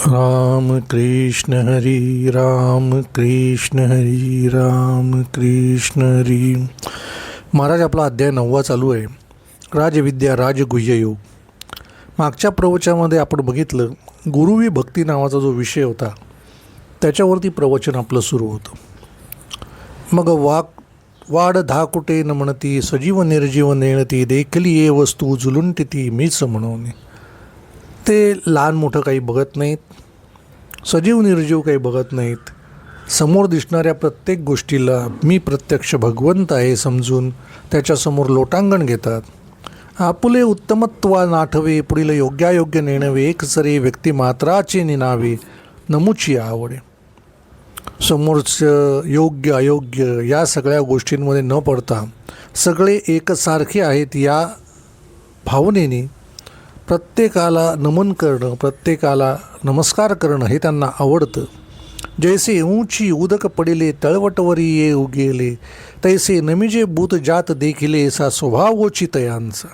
राम कृष्ण हरी राम कृष्ण हरी राम कृष्ण हरी. महाराज, आपला अध्याय 9 चालू आहे. राजविद्या राजगुह्य योग. मागच्या प्रवचनामध्ये आपण बघितलं गुरुवी भक्ती नावाचा जो विषय होता त्याच्यावरती प्रवचन आपलं सुरू होतं. मग वाड धाकुटे न म्हणती सजीव निर्जीव नेणती देखली ये वस्तू जुलुंटिती मीच म्हणून. ते लहान मोठं काही बघत नाहीत, सजीव निर्जीव काही बघत नाहीत. समोर दिसणाऱ्या प्रत्येक गोष्टीला मी प्रत्यक्ष भगवंत आहे समजून त्याच्यासमोर लोटांगण घेतात. आपुले उत्तमत्वा नाठवे पुढील योग्यायोग्य नेणवे एकसरे व्यक्तिमात्राचे निनावे नमुची आवडे. समोरचं योग्य अयोग्य या सगळ्या गोष्टींमध्ये न पडता सगळे एकसारखे आहेत या भावनेने प्रत्येकाला नमन करणं, प्रत्येकाला नमस्कार करणं हे त्यांना आवडतं. जैसे ऊंची उदक पडिले तळवटवरी ये उगेले तैसे नमिजे भूत जात देखिले सा स्वभावोची तयांचा.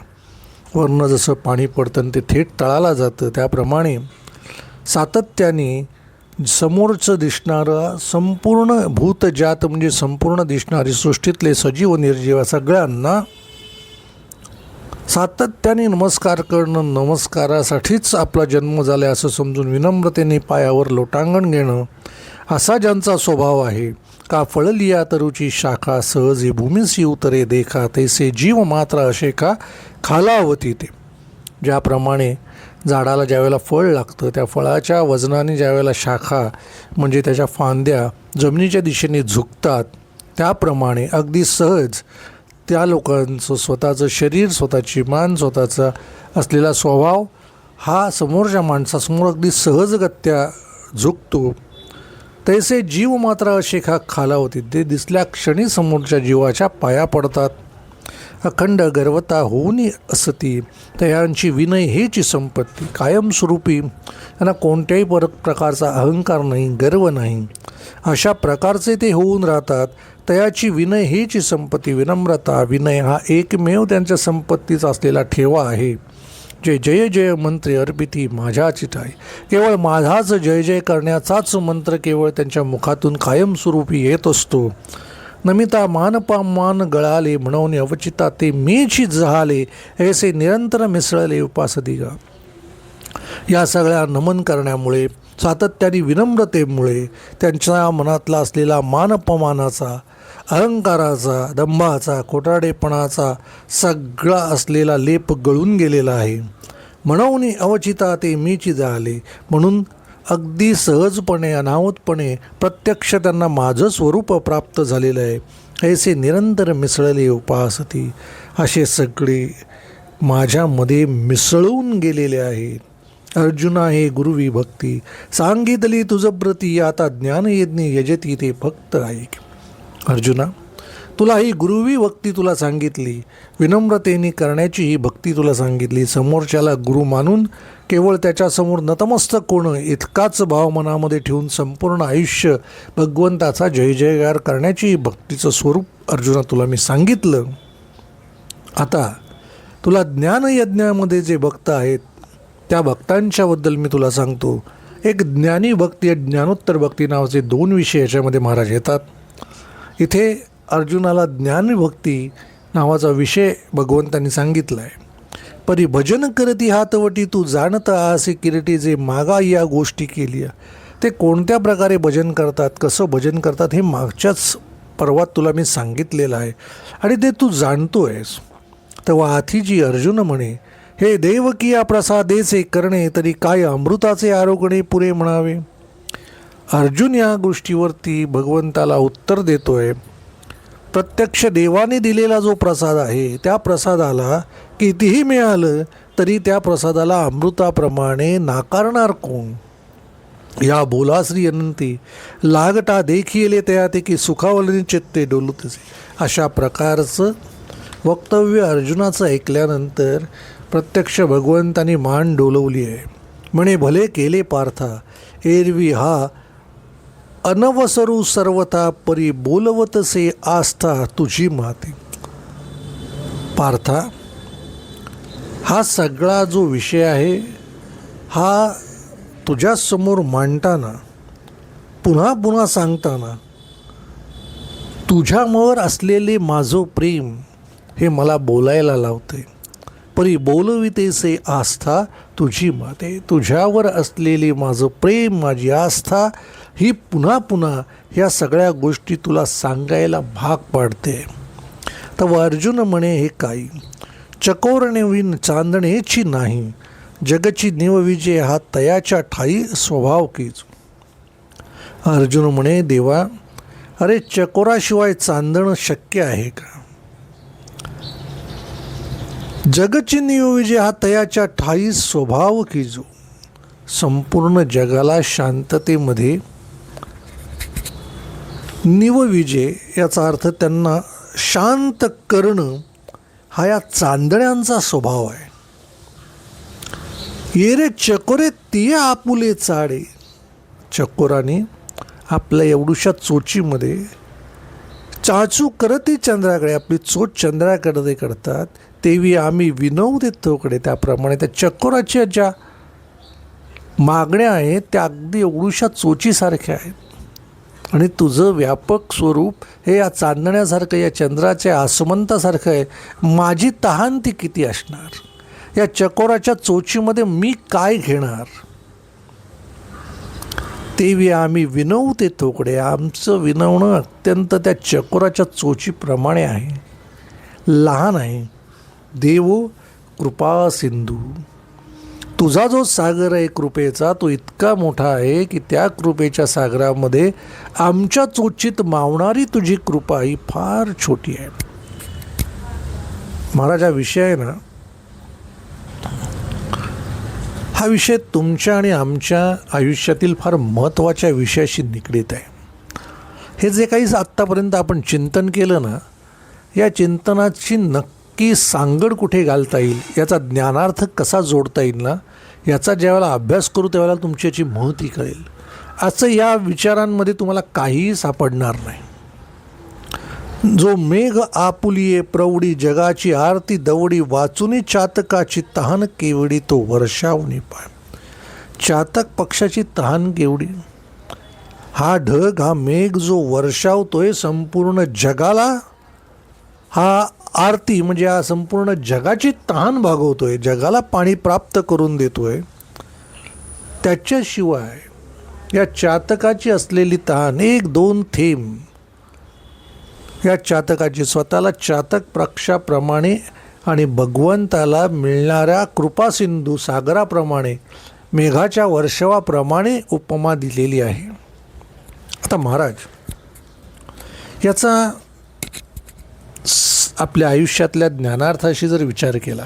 वरनं जसं पाणी पडतं ते थेट तळाला जातं त्याप्रमाणे सातत्याने समोरचं दिसणारं संपूर्ण भूतजात म्हणजे संपूर्ण दिसणारी सृष्टीतले सजीव निर्जीव सगळ्यांना सातत्याने नमस्कार करणं, नमस्कारासाठीच आपला जन्म झाला असं समजून विनम्रतेने पायावर लोटांगण घेणं असा ज्यांचा स्वभाव आहे. का फळलिया तरुची शाखा सहजे भूमीसी उतरे देखा तैसे जीव मात्र असे का खालावती ते. ज्याप्रमाणे झाडाला ज्यावेळेला फळ लागतं त्या फळाच्या वजनाने ज्यावेळेला शाखा म्हणजे त्याच्या फांद्या जमिनीच्या दिशेने झुकतात त्याप्रमाणे अगदी सहज त्या लोकांचं स्वतःचं शरीर, स्वतःची मान, स्वतःचा असलेला स्वभाव हा समोरच्या माणसासमोर अगदी सहजगत्या झुकतो. तैसे जीव मात्र असे खाला होती ते दिसल्या क्षणी समोरच्या जीवाच्या पाया पडतात. अखंड गर्वता होऊन असती तयांची विनय हेची संपत्ती. कायमस्वरूपी त्यांना कोणत्याही प्रकारचा अहंकार नाही, गर्व नाही, अशा प्रकारचे ते होऊन राहतात. तयाची विनय हेची संपत्ती. विनम्रता, विनय हा एकमेव त्यांच्या संपत्तीचा असलेला ठेवा आहे. जे जय जय मंत्रे अर्पिती माझ्या चिठाई. केवळ माझाच जय जय करण्याचाच मंत्र केवळ त्यांच्या मुखातून कायमस्वरूपी येत असतो. नमिता मान गळाले म्हणून अवचिता ते मीची जहाले ऐसे निरंतर मिसळले उपासदिगा. या सगळ्या नमन करण्यामुळे, सातत्याने विनम्रतेमुळे त्यांच्या मनातला असलेला मानपमानाचा, अहंकाराचा, दंभाचा, खोटारडेपणाचा सगळा असलेला लेप गळून गेलेला आहे. म्हणून अवचिता ते मीची झाले म्हणून अगदी सहजपणे, अनाहूतपणे प्रत्यक्ष त्यांना माझं स्वरूप प्राप्त झालेलं आहे. ऐसे निरंतर मिसळले उपासती. असे सगळे माझ्यामध्ये मिसळून गेलेले आहेत. अर्जुना हे गुरुवी भक्ती सांगितली तुझं प्रती आता ज्ञानयज्ञ यजती ते फक्त ऐक. अर्जुना, तुला ही गुरुवी भक्ती तुला सांगितली, विनम्रतेने करण्याची ही भक्ती तुला सांगितली. समोरच्याला गुरु मानून केवळ त्याच्यासमोर नतमस्तक होणं इतकाच भाव मनामध्ये ठेवून संपूर्ण आयुष्य भगवंताचा जय जयकार करण्याची ही भक्तीचं स्वरूप अर्जुना तुला मी सांगितलं. आता तुला ज्ञानयज्ञामध्ये जे भक्त आहेत त्या भक्तांच्याबद्दल मी तुला सांगतो. एक ज्ञानी भक्ती, ज्ञानोत्तर भक्ती नावाचे 2 विषय याच्यामध्ये महाराज येतात. इथे अर्जुनाला ज्ञानभक्ती नावाचा विषय भगवंतांनी सांगितला आहे. परी भजन करती हातवटी तू जाणत आसे किरटी जे मागा या गोष्टी केली. ते कोणत्या प्रकारे भजन करतात, कसं भजन करतात हे मागच्याच पर्वात तुला मी सांगितलेलं आहे आणि ते तू जाणतो आहेस. तेव्हा हाथीजी अर्जुन म्हणे, हे देवकिया प्रसादेचे करणे तरी काय अमृताचे आरोगणे पुरे म्हणावे. अर्जुन या गोष्टीवरती भगवंताला उत्तर देतोय. प्रत्यक्ष देवाने दिलेला जो प्रसाद आहे त्या प्रसादाला कितीही मिळालं तरी त्या प्रसादाला अमृताप्रमाणे नाकारणार कोण. या बोलाश्री अनंती लागटा देखिले त्या ते की सुखावलनी चित्ते डोलतसे. अशा प्रकारचं वक्तव्य अर्जुनाचं ऐकल्यानंतर प्रत्यक्ष भगवंतानी मान डोलवली आहे. म्हणे, भले केले पार्था एरवी हा अनवसरू सर्वथा परी बोलवतसे आस्था तुझी माते. पार्था, हा सगळा जो विषय आहे हा तुझ्यासमोर मांडताना पुन्हा पुन्हा सांगताना तुझ्यावर असलेले माझं प्रेम हे मला बोलायला लावते. परी बोलवितेसे आस्था तुझी माते. तुझ्यावर असलेली माझं प्रेम, माझी आस्था ही पुन्हा पुन्हा ह्या सगळ्या गोष्टी तुला सांगायला भाग पाडते. तर अर्जुन म्हणे हे काही चकोरणे विण चांदणेची नाही. जगची निवविजय हा तयाच्या ठाई स्वभाव कीच. अर्जुन म्हणे देवा, अरे चकोराशिवाय चांदणं शक्य आहे का? जगची निवविजय हा तयाच्या ठाई स्वभाव कीजो. संपूर्ण जगाला शांततेमध्ये निवविजय याचा अर्थ त्यांना शांत करणं हा या चांदण्यांचा स्वभाव आहे. ये रे चकोरे तिये आपुले चाडे. चकोराने आपल्या एवढूशा चोचीमध्ये चाचू करते चंद्राकडे, आपली चोच चंद्राकडे करतात. तेवी आम्ही विनवते तोकडे. त्याप्रमाणे त्या चकोराच्या ज्या मागण्या आहेत त्या अगदी एवढूशा चोचीसारख्या आहेत. आणि तुझं व्यापक स्वरूप हे या चांदण्यासारखं, या चंद्राच्या आसमंतासारखं आहे. माझी तहान ती किती असणार? या चकोराच्या चोचीमध्ये मी काय घेणार? तेवी आम्ही विनवते तोकडे. आमचं विनवणं अत्यंत त्या चकोराच्या चोचीप्रमाणे आहे, लहान आहे. देवो कृपा सिंधू. तुझा जो सागर आहे कृपेचा तो इतका मोठा आहे की त्या कृपेच्या सागरामध्ये आमच्या चोचीत मावणारी तुझी कृपा ही फार छोटी आहे. महाराज, हा विषय आहे ना, हा विषय तुमच्या आणि आमच्या आयुष्यातील फार महत्त्वाच्या विषयाशी निगडीत आहे. हे जे काही आत्तापर्यंत आपण चिंतन केलं ना, या चिंतनाची नक्की सांगड कुठे घालता येईल, याचा ज्ञानार्थ कसा जोडता येईल ना, याचा ज्यावेळेला अभ्यास करू त्यावेळेला तुमची याची महती कळेल. असं या विचारांमध्ये तुम्हाला काहीही सापडणार नाही. जो मेघ आपुलिये प्रौढी जगाची आरती दवडी. वाचुनी चातकाची तहान केवडी तो वर्षावनी पाय. चातक पक्षाची तहान केवडी. हा ढग, हा मेघ जो वर्षावतोय संपूर्ण जगाला, हा आरती म्हणजे हा संपूर्ण जगाची तहान भागवतोय, जगाला पाणी प्राप्त करून देतोय. त्याच्याशिवाय या चातकाची असलेली तहान, एक दोन थेंब या चातकाची, स्वतःला चातक पक्षाप्रमाणे आणि भगवंताला मिळणाऱ्या कृपासिंधू सागराप्रमाणे, मेघाच्या वर्षावाप्रमाणे उपमा दिलेली आहे. आता महाराज, याचा आपल्या आयुष्यातल्या ज्ञानार्थाशी जर विचार केला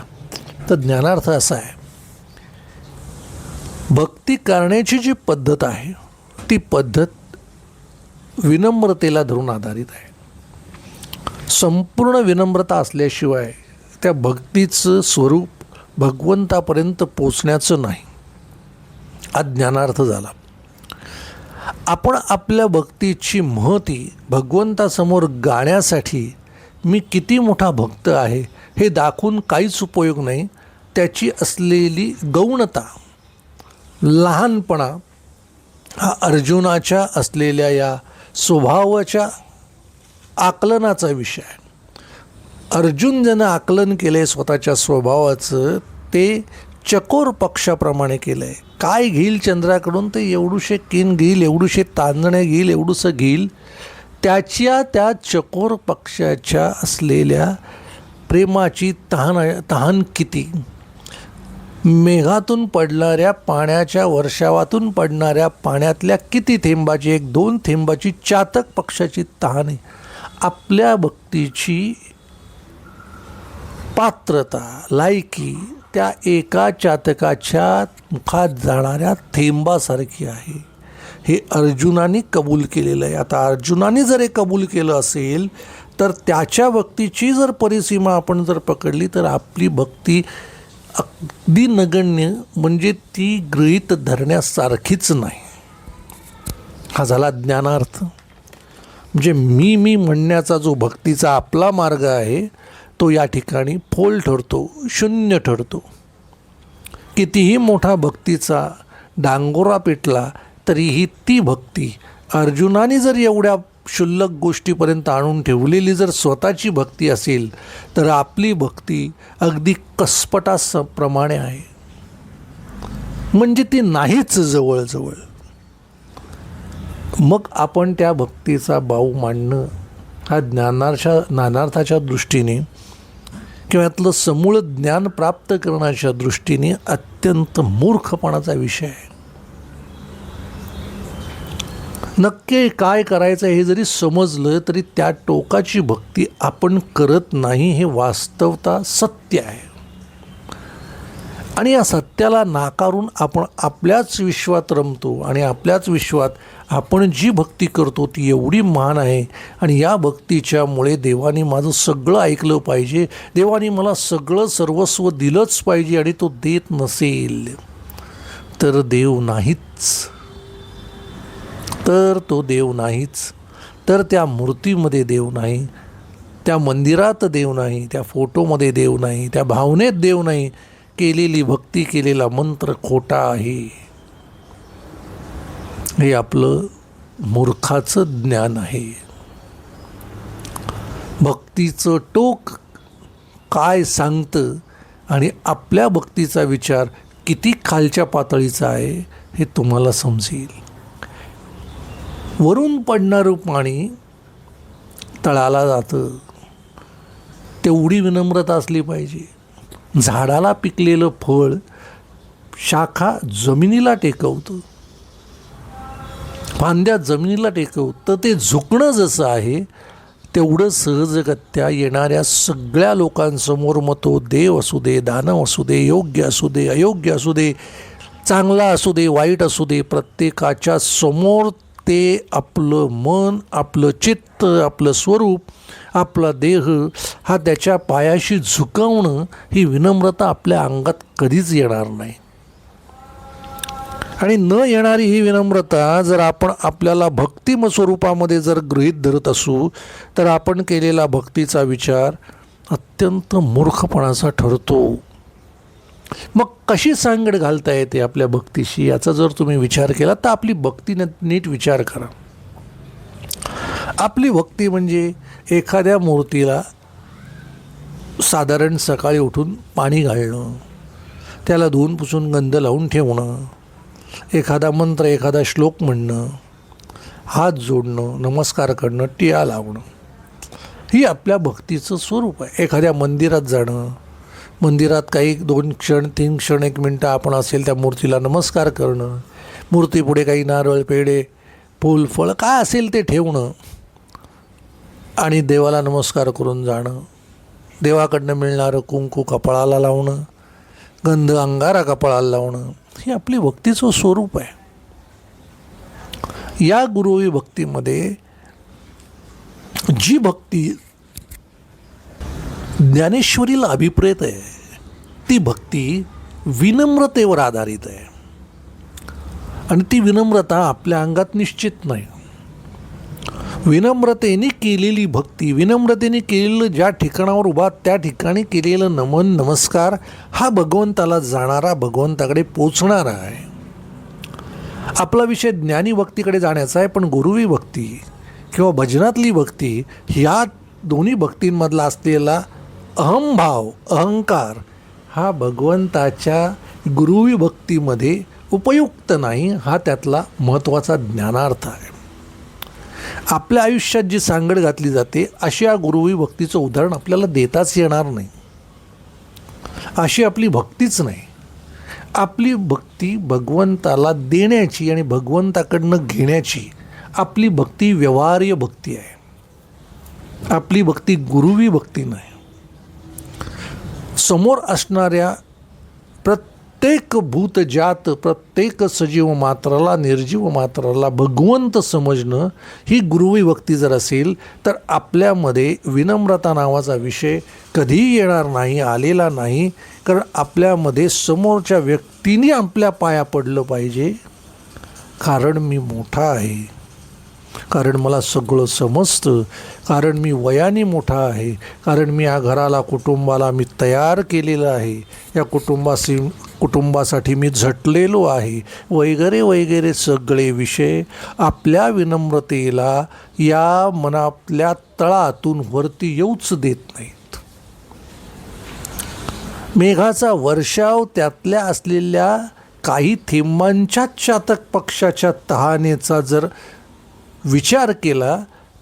तर ज्ञानार्थ असा आहे, भक्ती करण्याची जी पद्धत आहे ती पद्धत विनम्रतेला धरून आधारित आहे. संपूर्ण विनम्रता असल्याशिवाय त्या भक्तीचं स्वरूप भगवंतापर्यंत पोचण्याचं नाही. हा ज्ञानार्थ झाला. आपण आपल्या भक्तीची महती भगवंतासमोर गाण्यासाठी मी किती मोठा भक्त आहे हे दाखवून काहीच उपयोग नाही. त्याची असलेली गौणता, लहानपणा हा अर्जुनाच्या असलेल्या या स्वभावाच्या आकलनाचा विषय आहे. अर्जुन ज्यानं आकलन केलं आहे स्वतःच्या स्वभावाचं, ते चकोर पक्षाप्रमाणे केलं आहे. काय घेईल चंद्राकडून ते एवढूशे किन घेईल, एवढूशे तांदणे घेईल, एवढूसं घेईल. त्या चकोर पक्षाच्या असलेल्या प्रेमाची तहान किती. मेघातून पडणाऱ्या पाण्याच्या, वर्षावातून पडणाऱ्या पाण्यातल्या किती थेंबाची, एक दोन थेंबाची चातक पक्षाची तहान आहे. आपल्या भक्तीची पात्रता, लायकी त्या एका चातकाच्या मुखात जाणाऱ्या थेंबासारखी आहे. हे अर्जुनाने कबूल केलेलं आहे. आता अर्जुनाने जर हे कबूल केलं असेल तर त्याच्या भक्तीची जर परिसीमा आपण जर पकडली तर आपली भक्ती अगदी नगण्य, म्हणजे ती गृहीत धरण्यासारखीच नाही. हा झाला ज्ञानार्थ. म्हणजे मी म्हणण्याचा जो भक्तीचा आपला मार्ग आहे तो या ठिकाणी फोल ठरतो, शून्य ठरतो. कितीही मोठा भक्तीचा डांगोरा पेटला तरीही ती भक्ती, अर्जुनाने जर एवढ्या क्षुल्लक गोष्टीपर्यंत आणून ठेवलेली जर स्वतःची भक्ती असेल, तर आपली भक्ती अगदी कसपटाप्रमाणे आहे. म्हणजे ती नाहीच जवळजवळ. मग आपण त्या भक्तीचा बाऊ मांडणं हा ज्ञानार्थाच्या दृष्टीने किंवा यातलं समूळ ज्ञान प्राप्त करण्याच्या दृष्टीने अत्यंत मूर्खपणाचा विषय आहे. नक्की काय करायचं हे जरी समजलं तरी त्या टोकाची भक्ती आपण करत नाही हे वास्तवता सत्य आहे. आणि या सत्याला नाकारून आपण आपल्याच विश्वात रमतो आणि आपल्याच विश्वात आपण जी भक्ती करतो ती एवढी महान आहे आणि या भक्तीच्यामुळे देवाने माझं सगळं ऐकलं पाहिजे, देवाने मला सगळं सर्वस्व दिलंच पाहिजे आणि तो देत नसेल तर देव नाहीच, तर तो देव नाहीच, तर त्या मूर्तीमध्ये देव नाही, त्या मंदिरात देव नाही, त्या फोटोमध्ये देव नाही, त्या भावनेत देव नाही, केलेली भक्ती केलेला मंत्र खोटा आहे. हे आपलं मूर्खाचं ज्ञान आहे. भक्तीचं टोक काय सांगतं आणि आपल्या भक्तीचा विचार किती खालच्या पातळीचा आहे हे तुम्हाला समजेल. वरून पडणारं पाणी तळाला जातं, तेवढी विनम्रता असली पाहिजे. झाडाला पिकलेलं फळ शाखा जमिनीला टेकवतं, फांद्या जमिनीला टेकवतं. ते झुकणं जसं आहे तेवढं सहजगत्या येणाऱ्या सगळ्या लोकांसमोर, मग तो देव असू दे, दानव असू दे, योग्य असू दे, अयोग्य असू दे, चांगला असू दे, वाईट असू दे, प्रत्येकाच्या समोर ते आपलं मन, आपलं चित्त, आपलं स्वरूप, आपला देह हा त्याच्या पायाशी झुकवणं, ही विनम्रता आपल्या अंगात कधीच येणार नाही. आणि न येणारी ही विनम्रता जर आपण आपल्याला भक्तिम स्वरूपामध्ये जर गृहीत धरत असू तर आपण केलेला भक्तीचा विचार अत्यंत मूर्खपणाचा ठरतो. मग कशी सांगड घालता येते आपल्या भक्तीशी याचा जर तुम्ही विचार केला तर आपली भक्ती नीट विचार करा. आपली भक्ती म्हणजे एखाद्या मूर्तीला साधारण सकाळी उठून पाणी घालणं, त्याला धुवून पुसून गंध लावून ठेवणं, एखादा मंत्र, एखादा श्लोक म्हणणं, हात जोडणं, नमस्कार करणं, टिया लावणं, ही आपल्या भक्तीचं स्वरूप आहे. एखाद्या मंदिरात जाणं, मंदिरात काही 2 क्षण 3 क्षण 1 मिनटं आपण असेल त्या मूर्तीला नमस्कार करणं, मूर्तीपुढे काही नारळ, पेढे, फूल, फळ काय असेल ते ठेवणं आणि देवाला नमस्कार करून जाणं, देवाकडनं मिळणारं कुंकू कपाळाला लावणं, गंध अंगारा कपाळाला लावणं, हे आपली भक्तीचं स्वरूप आहे. या गुरुवी भक्तीमध्ये जी भक्ती ज्ञानेश्वरीला अभिप्रेत आहे ती भक्ती विनम्रतेवर आधारित आहे. आणि ती विनम्रता आपल्या अंगात निश्चित नाही. विनम्रतेने केलेली भक्ती, विनम्रतेने केलेलं ज्या ठिकाणावर उभा त्या ठिकाणी केलेलं नमन नमस्कार हा भगवंताला जाणारा, भगवंताकडे पोचणारा आहे. आपला विषय ज्ञानी भक्तीकडे जाण्याचा आहे, पण गुरुवी भक्ती किंवा भजनातली भक्ती ह्या दोन्ही भक्तींमधला असलेला अहंभाव, अहंकार हा भगवंताच्या गुरुवी भक्तीमध्ये उपयुक्त नाही. हा त्यातला महत्त्वाचा ज्ञानार्थ आहे. आपल्या आयुष्यात जी सांगड घातली जाते अशी या गुरुवी भक्तीचं उदाहरण आपल्याला देताच येणार नाही. अशी आपली भक्तीच नाही. आपली भक्ती भगवंताला देण्याची आणि भगवंताकडनं घेण्याची आपली भक्ती व्यवहार्य भक्ती आहे. आपली भक्ती गुरुवी भक्ती नाही. समोर असणाऱ्या प्रत्येक भूतजात, प्रत्येक सजीव मात्राला, निर्जीव मात्राला भगवंत समजणं ही गुरुवी भक्ती जर असेल तर आपल्यामध्ये विनम्रता नावाचा विषय कधीही येणार नाही, आलेला नाही. कारण आपल्यामध्ये समोरच्या व्यक्तीने आपल्या पाया पडलं पाहिजे, कारण मी मोठा आहे, कारण मला सगळं समजतं, कारण मी वयाने मोठा आहे, कारण मी या घराला, कुटुंबाला मी तयार केलेलं आहे, या कुटुंबाशी कुटुंबासाठी मी झटलेलो आहे वगैरे वगैरे सगळे विषय आपल्या विनम्रतेला या मनातल्या तळातून वरती येऊच देत नाहीत. मेघाचा वर्षाव त्यातल्या असलेल्या काही थेंबांच्या चातक पक्षाच्या तहानेचा जर विचार केला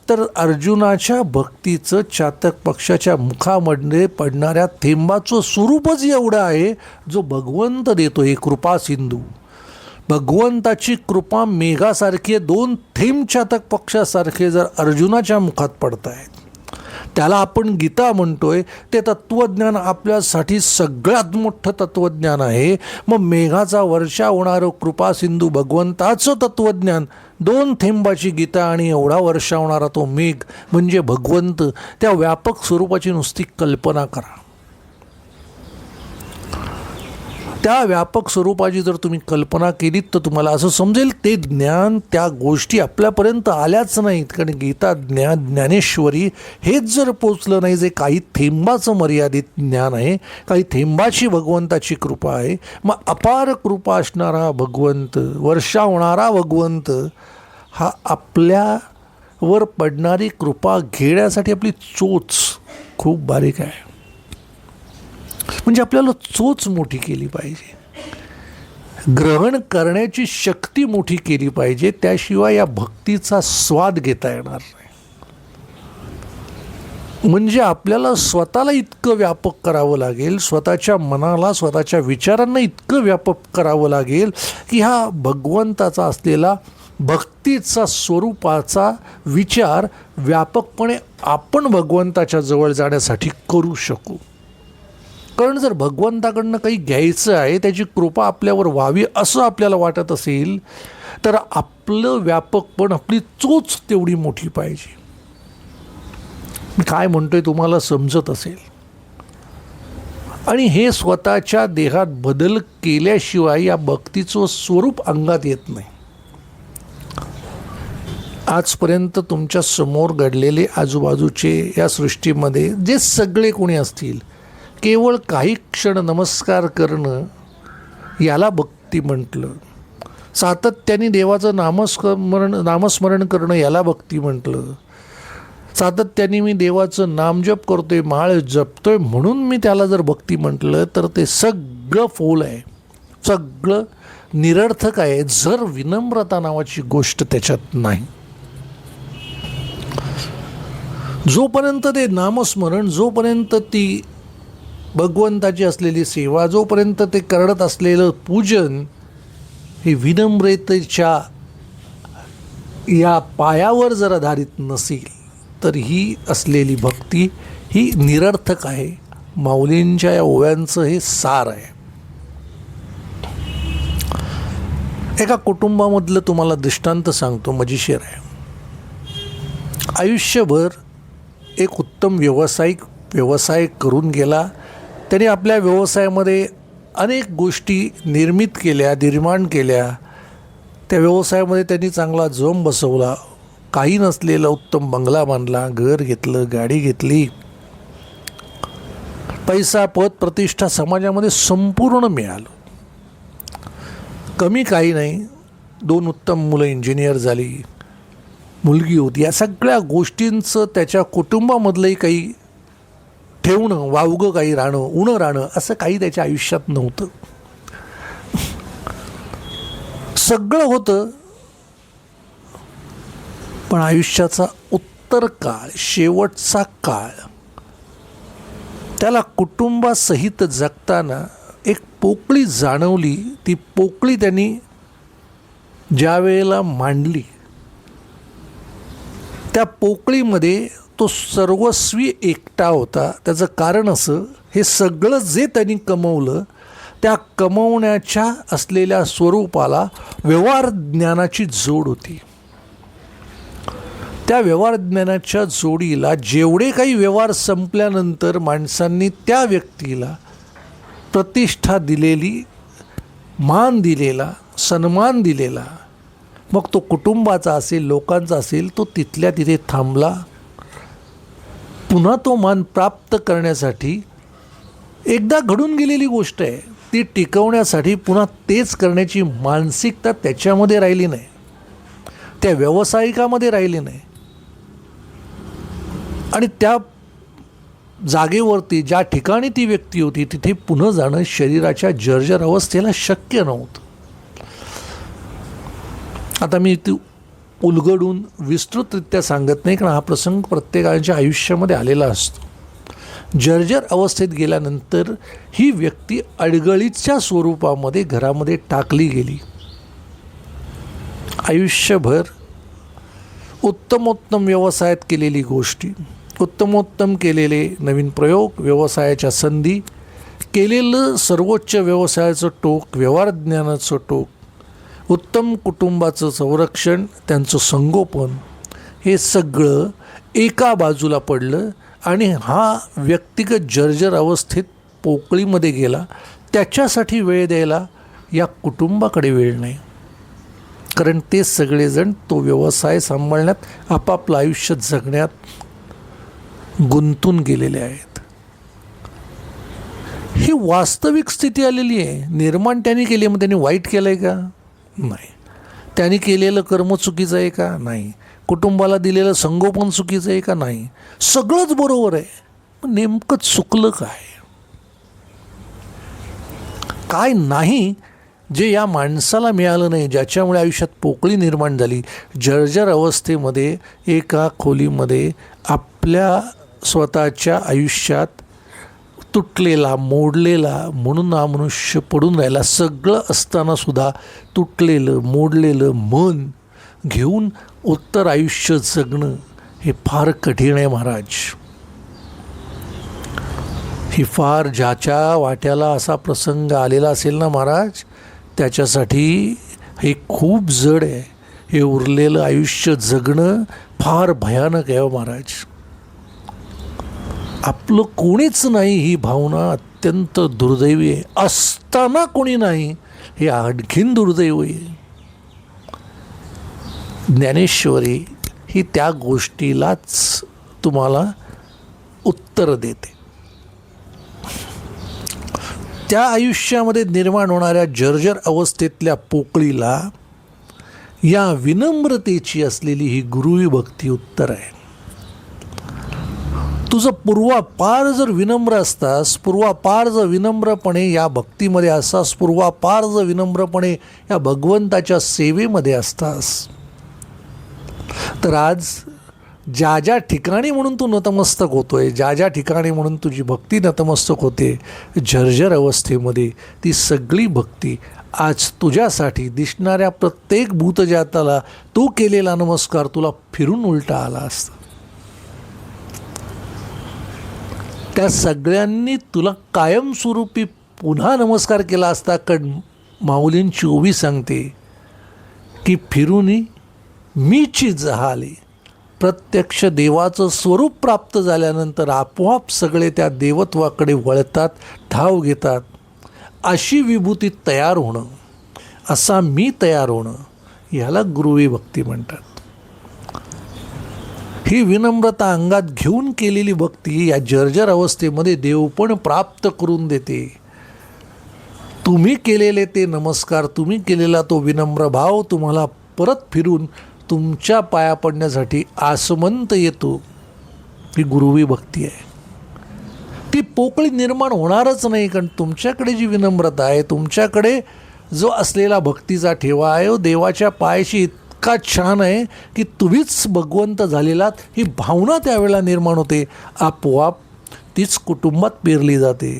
तर अर्जुनाच्या भक्तीचं चातक पक्षाच्या मुखामध्ये पडणाऱ्या थेंबाचं स्वरूपच एवढं आहे जो भगवंत देतो. हे कृपा सिंधू, भगवंताची कृपा मेघासारखे 2 थेंब चातक पक्षासारखे जर अर्जुनाच्या मुखात पडत आहेत, त्याला आपण गीता म्हणतोय. ते तत्त्वज्ञान आपल्यासाठी सगळ्यात मोठं तत्त्वज्ञान आहे. मग मेघाचा वर्षा होणारं कृपा सिंधू भगवंताचं तत्त्वज्ञान, 2 थेंबाची गीता आणि एवढा वर्षा होणारा तो मेघ म्हणजे भगवंत. त्या व्यापक स्वरूपाची नुसती कल्पना करा. त्या व्यापक स्वरूपाची जर तुम्ही कल्पना केलीत तर तुम्हाला असं समजेल ते ज्ञान, त्या गोष्टी आपल्यापर्यंत आल्याच नाहीत. कारण गीता ज्ञानेश्वरी हेच जर पोचलं नाही, जे काही थेंबाचं मर्यादित ज्ञान आहे, काही थेंबाची भगवंताची कृपा आहे, मग अपार कृपा असणारा भगवंत, वर्षा होणारा भगवंत हा आपल्यावर पडणारी कृपा घेण्यासाठी आपली चोच खूप बारीक आहे. म्हणजे आपल्याला चोच मोठी केली पाहिजे, ग्रहण करण्याची शक्ती मोठी केली पाहिजे, त्याशिवाय या भक्तीचा स्वाद घेता येणार नाही. म्हणजे आपल्याला स्वतःला इतकं व्यापक करावं लागेल, स्वतःच्या मनाला, स्वतःच्या विचारांना इतकं व्यापक करावं लागेल की हा भगवंताचा असलेला भक्तीचा स्वरूपाचा विचार व्यापकपणे आपण भगवंताच्या जवळ जाण्यासाठी करू शकू. कारण जर भगवंताकडनं काही घ्यायचं आहे, त्याची कृपा आपल्यावर व्हावी असं आपल्याला वाटत असेल तर आपलं व्यापकपण, आपली चोच तेवढी मोठी पाहिजे. मी काय म्हणतोय तुम्हाला समजत असेल. आणि हे स्वतःच्या देहात बदल केल्याशिवाय या भक्तीचं स्वरूप अंगात येत नाही. आजपर्यंत तुमच्या समोर घडलेले आजूबाजूचे या सृष्टीमध्ये जे सगळे कोणी असतील, केवळ काही क्षण नमस्कार करणं याला भक्ती म्हटलं, सातत्याने देवाचं नामस्मरण करणं याला भक्ती म्हटलं, सातत्याने मी देवाचं नामजप करतोय, माळ जपतोय म्हणून मी त्याला जर भक्ती म्हटलं तर ते सगळं फोल आहे, सगळं निरर्थक आहे जर विनम्रता नावाची गोष्ट त्याच्यात नाही. जोपर्यंत ते नामस्मरण, जोपर्यंत ती भगवंताची असलेली सेवा, जोपर्यंत ते करत असलेलं पूजन हे विनम्रतेच्या या पायावर जर आधारित नसेल तर ही असलेली भक्ती ही निरर्थक आहे. माऊलींच्या या ओव्यांचं हे सार आहे. एका कुटुंबामधलं तुम्हाला दृष्टांत सांगतो, मजेशीर आहे. आयुष्यभर एक उत्तम व्यवसाय करून गेला. त्याने आपल्या व्यवसायामध्ये अनेक गोष्टी निर्माण केल्या. त्या व्यवसायामध्ये त्यांनी चांगला जोम बसवला. काही नसलेला उत्तम बंगला बांधला, घर घेतलं, गाडी घेतली, पैसा, पद, प्रतिष्ठा समाजामध्ये संपूर्ण मिळालं. कमी काही नाही, 2 उत्तम मुलं इंजिनियर झाली, मुलगी होती. या सगळ्या गोष्टींचं त्याच्या कुटुंबामधलंही काही ठेवणं, वावगं काही राहणं, उणं राहणं असं काही त्याच्या आयुष्यात नव्हतं. सगळं होतं, पण आयुष्याचा उत्तर काळ, शेवटचा काळ त्याला कुटुंबासहित जगताना एक पोकळी जाणवली. ती पोकळी त्यांनी ज्या वेळेला मांडली, त्या पोकळीमध्ये तो सर्वस्वी एकटा होता. त्याचं कारण असं, हे सगळं जे त्यांनी कमवलं त्या कमवण्याच्या असलेल्या स्वरूपाला व्यवहार ज्ञानाची जोड होती. त्या व्यवहार ज्ञानाच्या जोडीला जेवढे काही व्यवहार संपल्यानंतर माणसांनी त्या व्यक्तीला प्रतिष्ठा दिलेली, मान दिलेला, सन्मान दिलेला, मग तो कुटुंबाचा असेल, लोकांचा असेल, तो तिथल्या तिथे थांबला. पुन्हा तो मान प्राप्त करण्यासाठी एकदा घडून गेलेली गोष्ट आहे. ती टिकवण्यासाठी पुन्हा तेच करण्याची मानसिकता त्याच्यामध्ये राहिली नाही, त्या व्यावसायिकामध्ये राहिली नाही. आणि त्या जागेवरती ज्या ठिकाणी ती व्यक्ती होती तिथे पुन्हा जाणं शरीराच्या जर्जर अवस्थेला शक्य नव्हतं. आता मी ती उलगडून विस्तृतरित्या सांगत नाही, कारण हा प्रसंग प्रत्येकाच्या आयुष्यामध्ये आलेला असतो. जर्जर अवस्थेत गेल्यानंतर ही व्यक्ती अडगळीच्या स्वरूपामध्ये घरामध्ये टाकली गेली. आयुष्यभर उत्तमोत्तम व्यवसायात केलेली गोष्टी, उत्तमोत्तम केलेले नवीन प्रयोग, व्यवसायाच्या संधी, केलेलं सर्वोच्च व्यवसायाचं टोक, व्यवहार ज्ञानाचं टोक, उत्तम कुटुंबाचं संरक्षण, त्यांचं संगोपन, हे सगळं एका बाजूला पडलं आणि हा व्यक्तिगत जर्जर अवस्थेत पोकळीमध्ये गेला. त्याच्यासाठी वेळ द्यायला या कुटुंबाकडे वेळ नाही, कारण ते सगळेजण तो व्यवसाय सांभाळण्यात, आपापलं आयुष्य जगण्यात गुंतून गेलेले आहेत. ही वास्तविक स्थिती आलेली आहे. निर्माण त्यांनी केली, मग त्यांनी वाईट केलं आहे का? नाही. त्यांनी केलेलं कर्म चुकीचं आहे का? नाही. कुटुंबाला दिलेलं संगोपन चुकीचं आहे का? नाही. सगळंच बरोबर आहे. पण नेमकं चुकलं काय? काय नाही जे या माणसाला मिळालं नाही, ज्याच्यामुळे आयुष्यात पोकळी निर्माण झाली. जर्जर अवस्थेमध्ये एका खोलीमध्ये आपल्या स्वतःच्या आयुष्यात तुटलेला, मोडलेला म्हणून हा मनुष्य पडून राहिला. सगळं असतानासुद्धा तुटलेलं, मोडलेलं मन घेऊन उत्तर आयुष्य जगणं हे फार कठीण आहे महाराज. ही फार, ज्याच्या वाट्याला असा प्रसंग आलेला असेल ना महाराज, त्याच्यासाठी हे खूप जड आहे. हे उरलेलं आयुष्य जगणं फार भयानक आहे महाराज. आपलं कोणीच नाही ही भावना अत्यंत दुर्दैवी आहे. असताना कोणी नाही हे आणखीन दुर्दैव आहे. ज्ञानेश्वरी ही त्या गोष्टीलाच तुम्हाला उत्तर देते. त्या आयुष्यामध्ये निर्माण होणाऱ्या जर्जर अवस्थेतल्या पोकळीला या विनम्रतेची असलेली ही गुरुवी भक्ती उत्तर आहे. तुझं पूर्वापार जर विनम्र असतास, पूर्वापार जर विनम्रपणे या भक्तीमध्ये असतास, पूर्वापार जर विनम्रपणे या भगवंताच्या सेवेमध्ये असतास, तर आज ज्या ज्या ठिकाणी म्हणून तू नतमस्तक होतोय, ज्या ज्या ठिकाणी म्हणून तुझी भक्ती नतमस्तक होते जर्जर अवस्थेमध्ये, ती सगळी भक्ती आज तुझ्यासाठी दिसणाऱ्या प्रत्येक भूतजाताला तू केलेला नमस्कार तुला फिरून उलटा आला असता. त्या सगळ्यांनी तुला कायमस्वरूपी पुन्हा नमस्कार केला असता. कारण माऊलींची ओवी सांगते की फिरूनी मीची जहाले. प्रत्यक्ष देवाचं स्वरूप प्राप्त झाल्यानंतर आपोआप सगळे त्या देवत्वाकडे वळतात, ठाव घेतात. अशी विभूती तयार होणं, असा मी तयार होणं, याला गुरुवी भक्ती म्हणतात. ही विनम्रता अंगात घेऊन केलेली भक्ती या जर्जर अवस्थेमध्ये देवपण प्राप्त करून देते. तुम्ही केलेले ते नमस्कार, तुम्ही केलेला तो विनम्र भाव तुम्हाला परत फिरून तुमच्या पाया पडण्यासाठी आसमंत येतो. ही गुरुवी भक्ती आहे. ती पोकळी निर्माण होणारच नाही, कारण तुमच्याकडे जी विनम्रता आहे, तुमच्याकडे जो असलेला भक्तीचा ठेवा आहे, देवाच्या पायाशी इतका छान आहे की तुम्हीच भगवंत झालेलात ही भावना त्यावेळेला निर्माण होते. आपोआप तीच कुटुंबात पेरली जाते.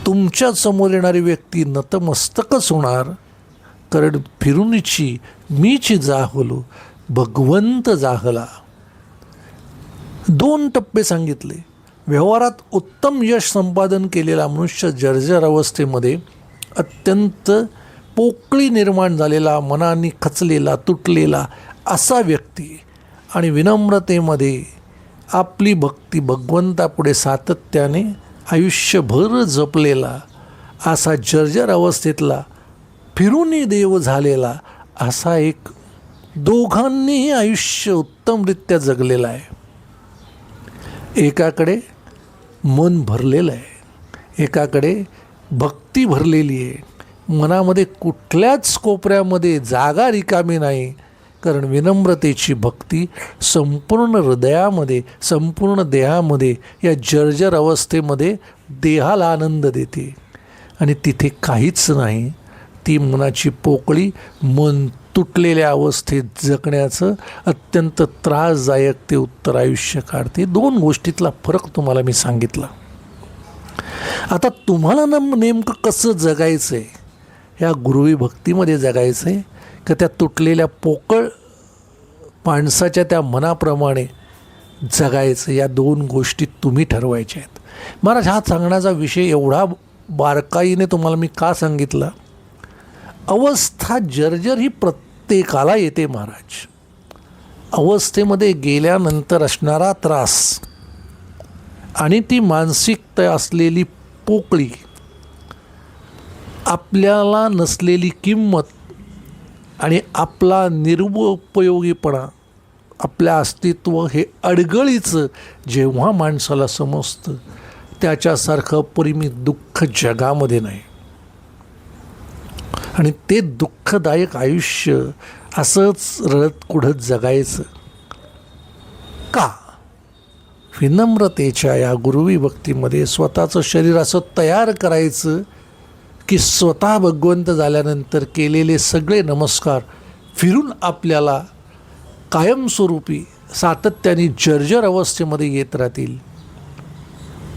तुमच्या समोर येणारी व्यक्ती नतमस्तकच होणार, कारण फिरूनीची मीची जाहलो भगवंत जाहला. 2 टप्पे सांगितले. व्यवहारात उत्तम यश संपादन केलेला मनुष्य जर्जर अवस्थेमध्ये अत्यंत पोकळी निर्माण झालेला, मनाने खचलेला, तुटलेला असा व्यक्ती, आणि विनम्रतेमध्ये आपली भक्ती भगवंतापुढे सातत्याने आयुष्यभर जपलेला असा जर्जर अवस्थेतला फिरूनी देव झालेला असा एक, दोघांनीही आयुष्य उत्तमरित्या जगलेलं आहे. एकाकडे मन भरलेलं आहे, एकाकडे भक्ती भरलेली आहे, मनामध्ये कुठल्याच कोपऱ्यामध्ये जागा रिकामी नाही, कारण विनम्रतेची भक्ती संपूर्ण हृदयामध्ये, संपूर्ण देहामध्ये, या जर्जर अवस्थेमध्ये देहाला आनंद देते. आणि तिथे काहीच नाही, ती मनाची पोकळी मन तुटलेल्या अवस्थेत जगण्याचं अत्यंत त्रासदायक ते उत्तर आयुष्य काढते. 2 गोष्टीतला फरक तुम्हाला मी सांगितला. आता तुम्हाला नेमकं कसं जगायचं आहे, ह्या गुरुवी भक्तीमध्ये जगायचं आहे का त्या तुटलेल्या पोकळ माणसाच्या त्या मनाप्रमाणे जगायचं, या 2 गोष्टी तुम्ही ठरवायच्या आहेत. महाराज, हा सांगण्याचा विषय एवढा बारकाईने तुम्हाला मी का सांगितला? अवस्था जर्जर ही प्रत्येकाला येते महाराज. अवस्थेमध्ये गेल्यानंतर असणारा त्रास आणि ती मानसिकता असलेली पोकळी, आपल्याला नसलेली किंमत आणि आपला निरुपयोगीपणा, आपल्या अस्तित्व हे अडगळीचं जेव्हा माणसाला समजतं, त्याच्यासारखं परिमित दुःख जगामध्ये नाही. आणि ते दुःखदायक आयुष्य असंच रडत कुढत जगायचं का? विनम्रतेच्या या गुरुवी भक्तीमध्ये स्वतःचं शरीर असं तयार करायचं की स्वतः भगवंत झाल्यानंतर केलेले सगळे नमस्कार फिरून आपल्याला कायमस्वरूपी सातत्याने जर्जर अवस्थेमध्ये येत राहतील,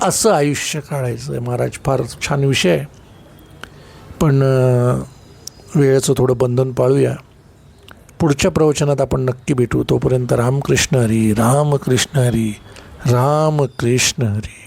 असं आयुष्य काढायचं आहे. महाराज, फार छान विषय आहे, पण वेळेचं थोडं बंधन पाळूया. पुढच्या प्रवचनात आपण नक्की भेटू. तोपर्यंत रामकृष्ण हरी, रामकृष्ण हरी, रामकृष्ण हरी.